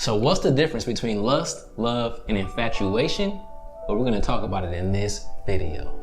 So what's the difference between lust, love, and infatuation? Well, we're gonna talk about it in this video.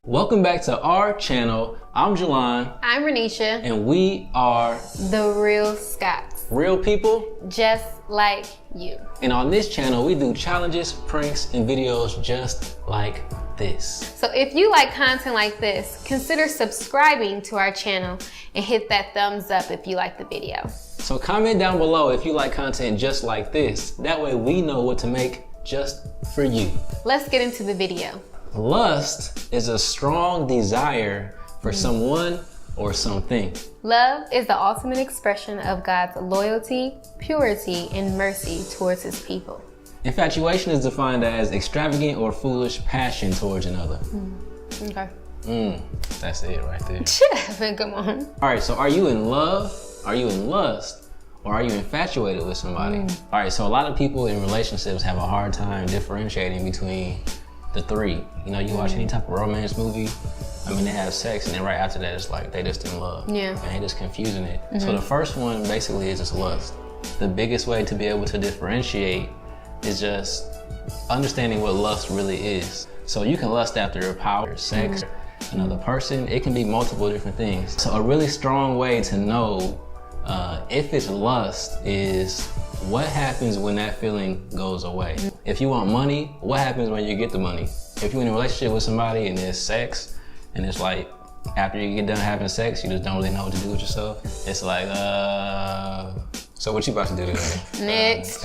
Welcome back to our channel. I'm Jelon. I'm Renisha. And we are The Real Scots. Real people just like you. And on this channel, we do challenges, pranks, and videos just like this. So if you like content like this, consider subscribing to our channel and hit that thumbs up if you like the video. So comment down below if you like content just like this. That way we know what to make just for you. Let's get into the video. Lust is a strong desire for someone or something. Love is the ultimate expression of God's loyalty, purity, and mercy towards his people. Infatuation is defined as extravagant or foolish passion towards another. Okay. That's it right there. Come on. All right, so are you in love? Are you in lust? Or are you infatuated with somebody? All right, so a lot of people in relationships have a hard time differentiating between the three. You know, you watch any type of romance movie, I mean, they have sex and then right after that it's like they just in love. Yeah. And they just confusing it. So the first one basically is just lust. The biggest way to be able to differentiate is just understanding what lust really is. So you can lust after power, sex, another person. It can be multiple different things. So a really strong way to know if it's lust is what happens when that feeling goes away. If you want money, what happens when you get the money? If you're in a relationship with somebody and there's sex, and it's like, after you get done having sex, you just don't really know what to do with yourself. It's like, so what you about to do today? Next.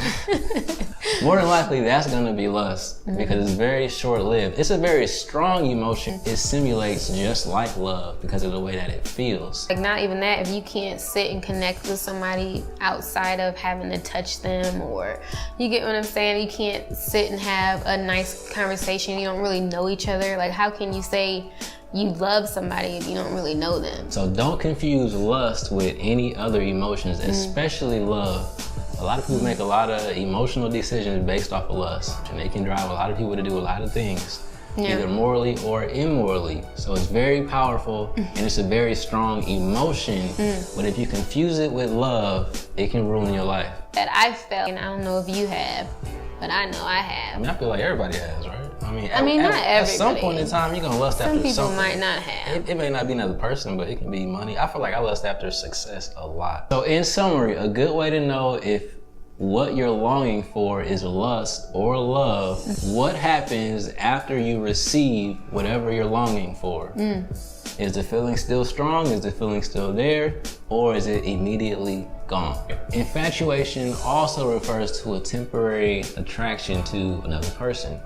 More than likely, that's gonna be lust because it's very short-lived. It's a very strong emotion. It simulates just like love because of the way that it feels. Like not even that, if you can't sit and connect with somebody outside of having to touch them, or you get what I'm saying? You can't sit and have a nice conversation. You don't really know each other. Like how can you say you love somebody if you don't really know them? So don't confuse lust with any other emotions, especially love. A lot of people make a lot of emotional decisions based off of lust, and they can drive a lot of people to do a lot of things, either morally or immorally. So it's very powerful and it's a very strong emotion, but if you confuse it with love, it can ruin your life. That I felt, and I don't know if you have, but I know I have. I mean, I feel like everybody has, right? I mean, not everybody. At some point in time, you're gonna lust after something. Some people might not have. It may not be another person, but it can be money. I feel like I lust after success a lot. So in summary, a good way to know if what you're longing for is lust or love, what happens after you receive whatever you're longing for? Is the feeling still strong? Is the feeling still there? Or is it immediately gone? Infatuation also refers to a temporary attraction to another person.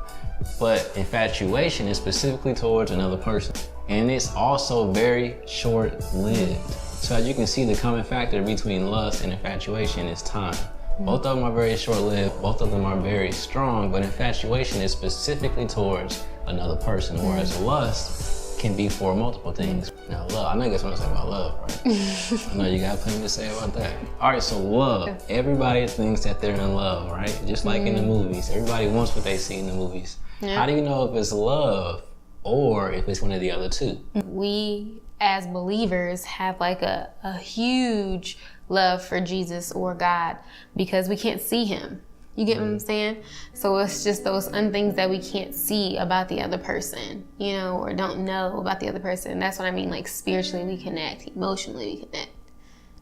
But infatuation is specifically towards another person. And it's also very short-lived. So as you can see, the common factor between lust and infatuation is time. Both of them are very short-lived, both of them are very strong, but infatuation is specifically towards another person, whereas lust can be for multiple things. Now love, I know you guys want to say about love, right? I know you got plenty to say about that. All right, so love. Everybody thinks that they're in love, right? Just like in the movies. Everybody wants what they see in the movies. How do you know if it's love or if it's one of the other two? We as believers have like a huge love for Jesus or God because we can't see him. You get what I'm saying? So it's just those things that we can't see about the other person, you know, or don't know about the other person. That's what I mean, like spiritually we connect, emotionally we connect,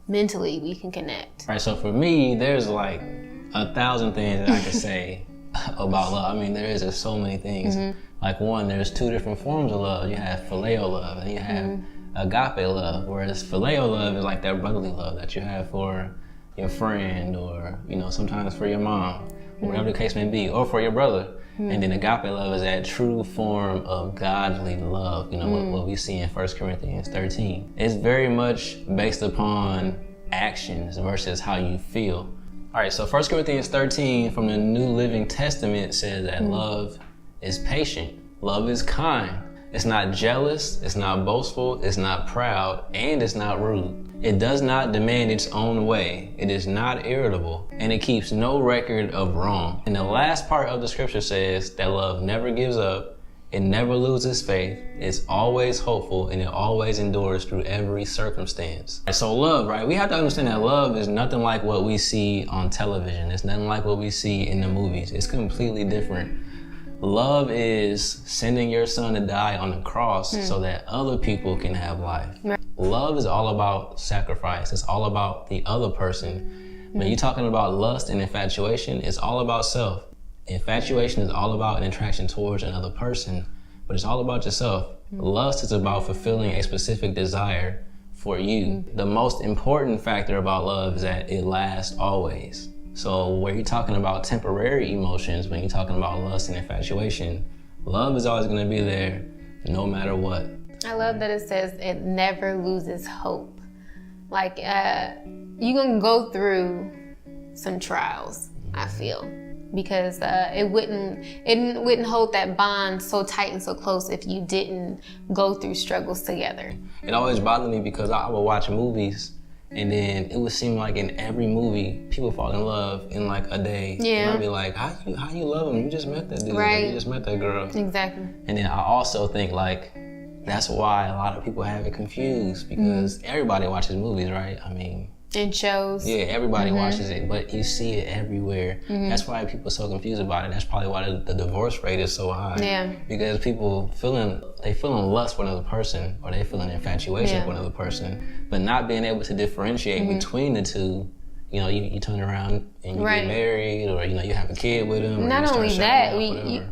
mentally we can connect. All right, so for me, there's like 1,000 things that I could say about love. I mean, there is just so many things. Like one, there's two different forms of love. You have phileo love and you have agape love, whereas phileo love is like that brotherly love that you have for your friend, or you know, sometimes for your mom, or whatever the case may be, or for your brother. And then agape love is that true form of godly love, you know, what we see in 1 Corinthians 13. It's very much based upon actions versus how you feel. All right, so 1 Corinthians 13 from the New Living Testament says that love is patient, love is kind, It's not jealous, it's not boastful, it's not proud, and it's not rude. It does not demand its own way. It is not irritable, and it keeps no record of wrong. And the last part of the scripture says that love never gives up, it never loses faith, it's always hopeful, and it always endures through every circumstance. And so love, right? We have to understand that love is nothing like what we see on television. It's nothing like what we see in the movies. It's completely different. Love is sending your son to die on the cross so that other people can have life. Right. Love is all about sacrifice. It's all about the other person. When you're talking about lust and infatuation, it's all about self. Infatuation is all about an attraction towards another person, but it's all about yourself. Lust is about fulfilling a specific desire for you. The most important factor about love is that it lasts always. So where you're talking about temporary emotions, when you're talking about lust and infatuation, love is always going to be there no matter what. I love that it says it never loses hope. Like, you're going to go through some trials, I feel, because it wouldn't hold that bond so tight and so close if you didn't go through struggles together. It always bothered me because I would watch movies and then it would seem like in every movie, people fall in love in like a day. Yeah. And I'd be like, how you love him? You just met that dude. Right. You just met that girl. Exactly. And then I also think like, that's why a lot of people have it confused because everybody watches movies, right? I mean, and shows. Yeah, everybody watches it, but you see it everywhere. That's why people are so confused about it. That's probably why the divorce rate is so high. Yeah. Because people feeling lust for another person, or they feeling infatuation for another person, but not being able to differentiate between the two. You know, you turn around and you get married, or you have a kid with them. Not only that,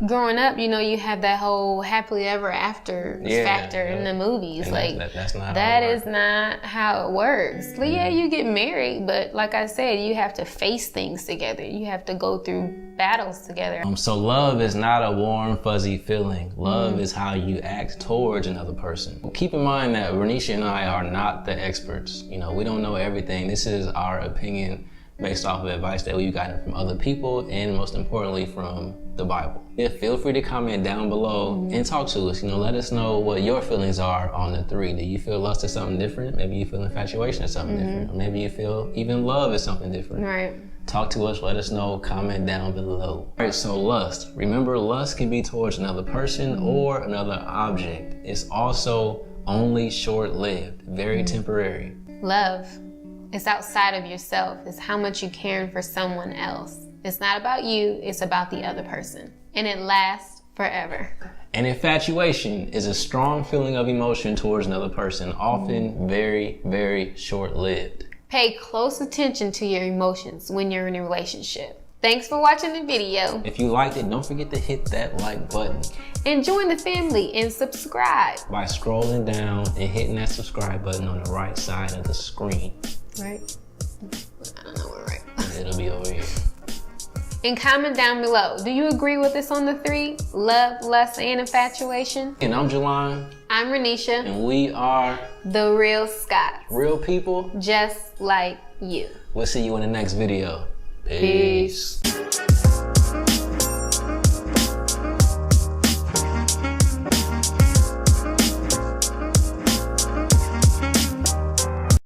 growing up, you have that whole happily ever after factor in the movies. And like that's not that is not how it works. Like, yeah, you get married, but like I said, you have to face things together. You have to go through battles together. So love is not a warm, fuzzy feeling. Love is how you act towards another person. Keep in mind that Renisha and I are not the experts. We don't know everything. This is our opinion based off of advice that we've gotten from other people and most importantly from the Bible. Yeah, feel free to comment down below and talk to us. Let us know what your feelings are on the three. Do you feel lust is something different? Maybe you feel infatuation is something different. Or maybe you feel even love is something different. Right. Talk to us, let us know, comment down below. All right, so lust. Remember, lust can be towards another person or another object. It's also only short-lived, very temporary. Love. It's outside of yourself. It's how much you caring for someone else. It's not about you, it's about the other person. And it lasts forever. And infatuation is a strong feeling of emotion towards another person, often very, very short-lived. Pay close attention to your emotions when you're in a relationship. Thanks for watching the video. If you liked it, don't forget to hit that like button. And join the family and subscribe. By scrolling down and hitting that subscribe button on the right side of the screen. Right? I don't know where right. It'll be over here. And comment down below. Do you agree with this on the three? Love, lust, and infatuation? And I'm Jelon. I'm Renisha. And we are The Real Scots. Real people. Just like you. We'll see you in the next video. Peace.